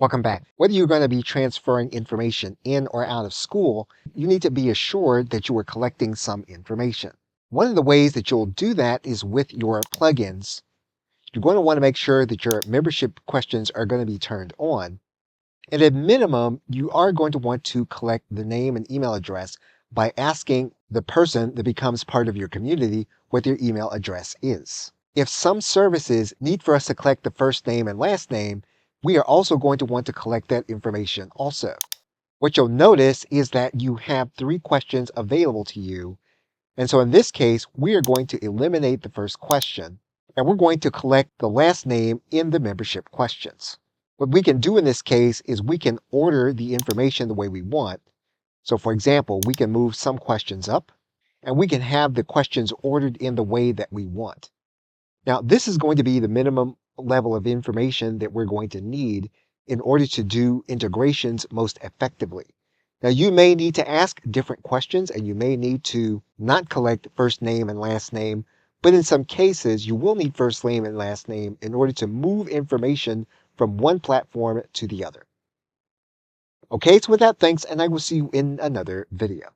Welcome back. Whether you're going to be transferring information in or out of school, you need to be assured that you are collecting some information. One of the ways that you'll do that is with your plugins. You're going to want to make sure that your membership questions are going to be turned on. And at minimum, you are going to want to collect the name and email address by asking the person that becomes part of your community what their email address is. If some services need for us to collect the first name and last name, we are also going to want to collect that information also. What you'll notice is that you have 3 questions available to you. And so in this case, we are going to eliminate the first question, and we're going to collect the last name in the membership questions. What we can do in this case is we can order the information the way we want. So for example, we can move some questions up, and we can have the questions ordered in the way that we want. Now, this is going to be the minimum level of information that we're going to need in order to do integrations most effectively. Now, you may need to ask different questions, and you may need to not collect first name and last name, but in some cases, you will need first name and last name in order to move information from one platform to the other. Okay, so with that, thanks, and I will see you in another video.